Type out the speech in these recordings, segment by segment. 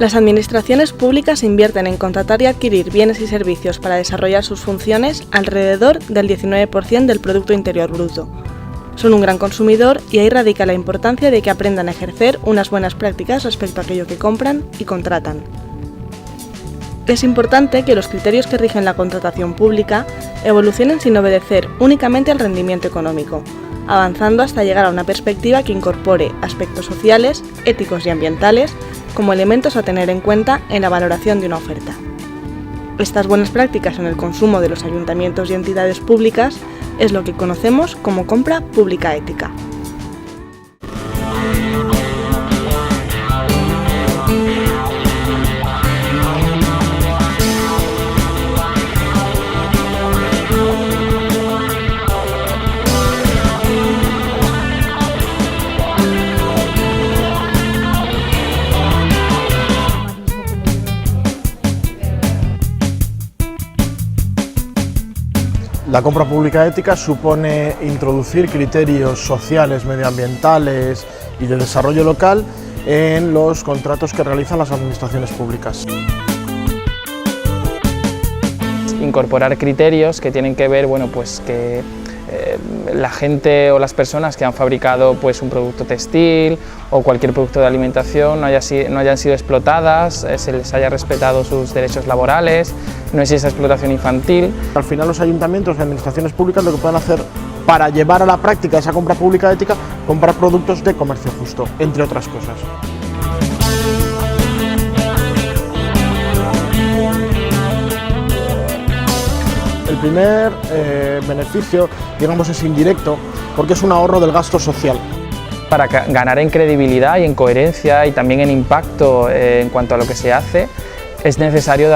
Las administraciones públicas invierten en contratar y adquirir bienes y servicios para desarrollar sus funciones alrededor del 19% del Producto Interior Bruto. Son un gran consumidor y ahí radica la importancia de que aprendan a ejercer unas buenas prácticas respecto a aquello que compran y contratan. Es importante que los criterios que rigen la contratación pública evolucionen sin obedecer únicamente al rendimiento económico, avanzando hasta llegar a una perspectiva que incorpore aspectos sociales, éticos y ambientales como elementos a tener en cuenta en la valoración de una oferta. Estas buenas prácticas en el consumo de los ayuntamientos y entidades públicas es lo que conocemos como compra pública ética. La compra pública ética supone introducir criterios sociales, medioambientales y de desarrollo local en los contratos que realizan las administraciones públicas. Incorporar criterios que tienen que ver, pues que la gente o las personas que han fabricado pues un producto textil o cualquier producto de alimentación no hayan sido explotadas, se les haya respetado sus derechos laborales, no existe explotación infantil. Al final los ayuntamientos y administraciones públicas lo que pueden hacer para llevar a la práctica esa compra pública ética, comprar productos de comercio justo, entre otras cosas. El primer beneficio, digamos, es indirecto, porque es un ahorro del gasto social. Para ganar en credibilidad y en coherencia y también en impacto en cuanto a lo que se hace, es necesario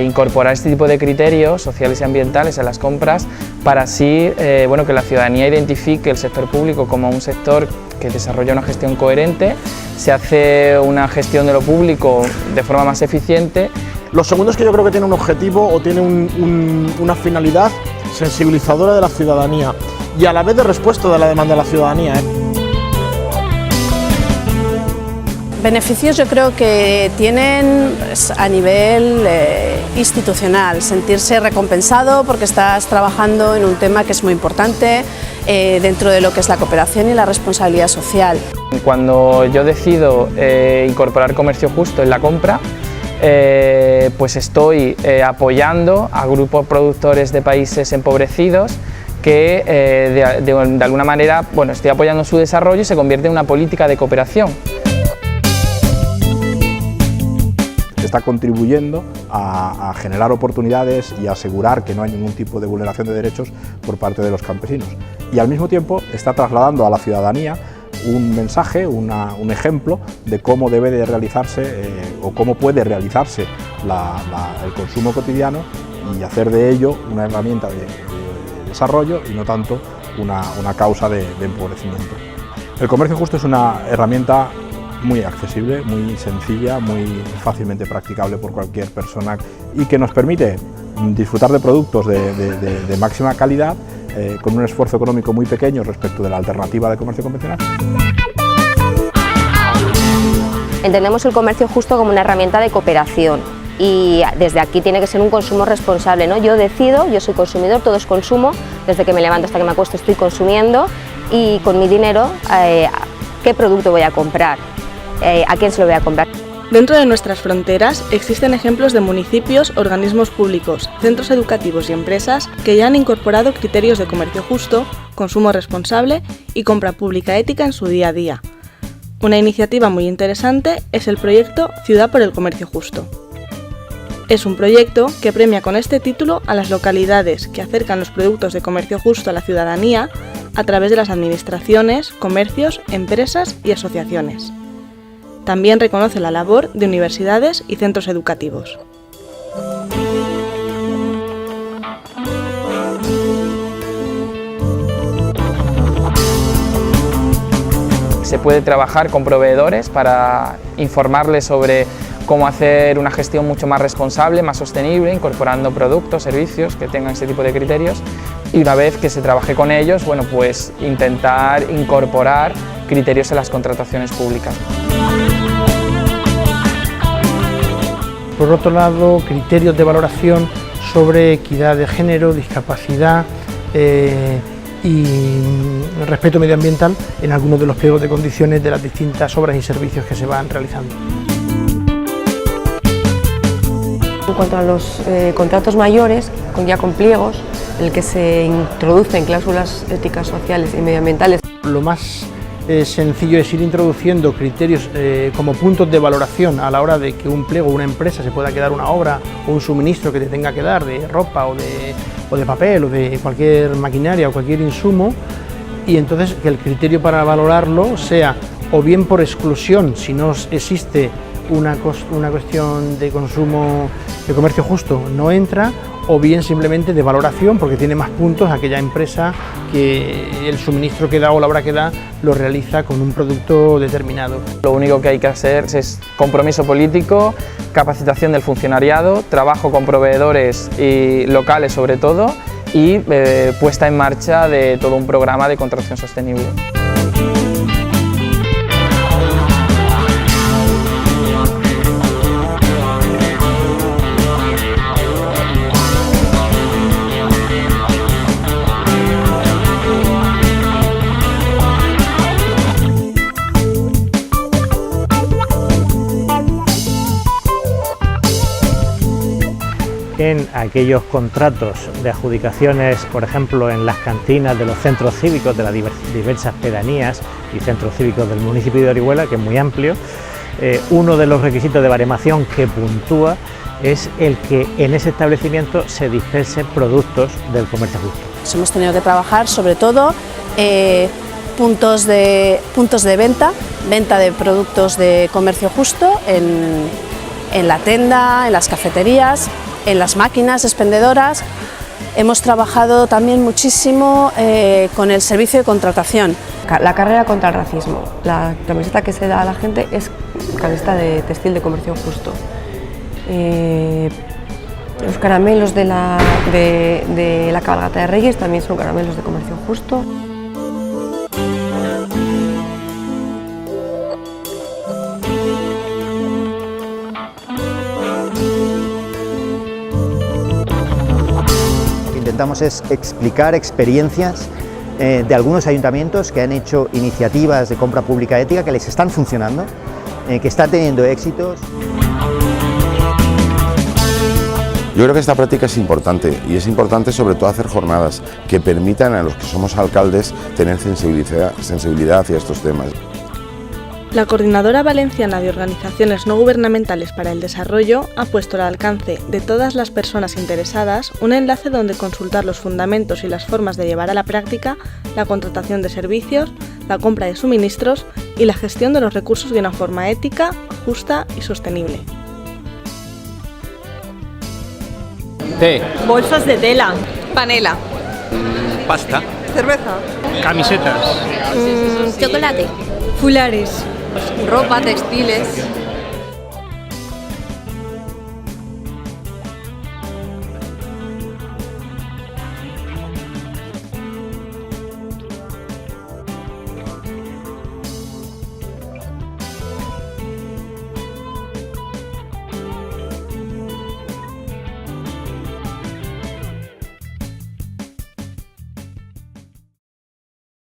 incorporar este tipo de criterios sociales y ambientales en las compras para así que la ciudadanía identifique el sector público como un sector que desarrolla una gestión coherente, se hace una gestión de lo público de forma más eficiente. Lo segundo es que yo creo que tiene un objetivo o tiene una finalidad sensibilizadora de la ciudadanía y a la vez de respuesta de la demanda de la ciudadanía. Beneficios yo creo que tienen a nivel institucional, sentirse recompensado porque estás trabajando en un tema que es muy importante dentro de lo que es la cooperación y la responsabilidad social. Cuando yo decido incorporar comercio justo en la compra, pues estoy apoyando a grupos productores de países empobrecidos que de alguna manera estoy apoyando su desarrollo y se convierte en una política de cooperación. Está contribuyendo a generar oportunidades y a asegurar que no hay ningún tipo de vulneración de derechos por parte de los campesinos. Y al mismo tiempo está trasladando a la ciudadanía un mensaje, un ejemplo de cómo debe de realizarse o cómo puede realizarse el consumo cotidiano y hacer de ello una herramienta de desarrollo y no tanto una causa de empobrecimiento. El comercio justo es una herramienta muy accesible, muy sencilla, muy fácilmente practicable por cualquier persona y que nos permite disfrutar de productos de máxima calidad con un esfuerzo económico muy pequeño respecto de la alternativa de comercio convencional. Entendemos el comercio justo como una herramienta de cooperación y desde aquí tiene que ser un consumo responsable, ¿no? Yo decido, yo soy consumidor, todo es consumo, desde que me levanto hasta que me acuesto estoy consumiendo y con mi dinero, ¿qué producto voy a comprar? ¿A quién se lo voy a comprar? Dentro de nuestras fronteras existen ejemplos de municipios, organismos públicos, centros educativos y empresas que ya han incorporado criterios de comercio justo, consumo responsable y compra pública ética en su día a día. Una iniciativa muy interesante es el proyecto Ciudad por el Comercio Justo. Es un proyecto que premia con este título a las localidades que acercan los productos de comercio justo a la ciudadanía a través de las administraciones, comercios, empresas y asociaciones. También reconoce la labor de universidades y centros educativos. Se puede trabajar con proveedores para informarles sobre cómo hacer una gestión mucho más responsable, más sostenible, incorporando productos, servicios que tengan este tipo de criterios y una vez que se trabaje con ellos, pues intentar incorporar criterios en las contrataciones públicas. por otro lado, criterios de valoración sobre equidad de género, discapacidad y respeto medioambiental en algunos de los pliegos de condiciones de las distintas obras y servicios que se van realizando. En cuanto a los contratos mayores, ya con pliegos, en el que se introducen cláusulas éticas, sociales y medioambientales. Lo más sencillo es ir introduciendo criterios como puntos de valoración a la hora de que un pliego o una empresa se pueda quedar una obra o un suministro que te tenga que dar de ropa o de papel o de cualquier maquinaria o cualquier insumo, y entonces que el criterio para valorarlo sea o bien por exclusión, si no existe una cuestión de consumo, de comercio justo, no entra, o bien simplemente de valoración porque tiene más puntos aquella empresa que el suministro que da o la obra que da lo realiza con un producto determinado. Lo único que hay que hacer es compromiso político, capacitación del funcionariado, trabajo con proveedores y locales sobre todo, y puesta en marcha de todo un programa de contratación sostenible. En aquellos contratos de adjudicaciones, por ejemplo, en las cantinas de los centros cívicos de las diversas pedanías y centros cívicos del municipio de Orihuela, que es muy amplio, uno de los requisitos de baremación que puntúa es el que en ese establecimiento se dispensen productos del comercio justo. Hemos tenido que trabajar sobre todo puntos de venta de productos de comercio justo en la tienda, en las cafeterías, en las máquinas expendedoras. Hemos trabajado también muchísimo con el servicio de contratación. La carrera contra el racismo, la camiseta que se da a la gente es camiseta de textil de comercio justo. Los caramelos de la cabalgata de Reyes también son caramelos de comercio justo. Intentamos es explicar experiencias de algunos ayuntamientos que han hecho iniciativas de compra pública ética que les están funcionando, que están teniendo éxitos. Yo creo que esta práctica es importante, y es importante sobre todo hacer jornadas que permitan a los que somos alcaldes tener sensibilidad hacia estos temas. La Coordinadora Valenciana de Organizaciones No Gubernamentales para el Desarrollo ha puesto al alcance de todas las personas interesadas un enlace donde consultar los fundamentos y las formas de llevar a la práctica la contratación de servicios, la compra de suministros y la gestión de los recursos de una forma ética, justa y sostenible. Té. Bolsas de tela. Panela. Pasta. Cerveza. Camisetas. Chocolate. Fulares. Ropa, textiles.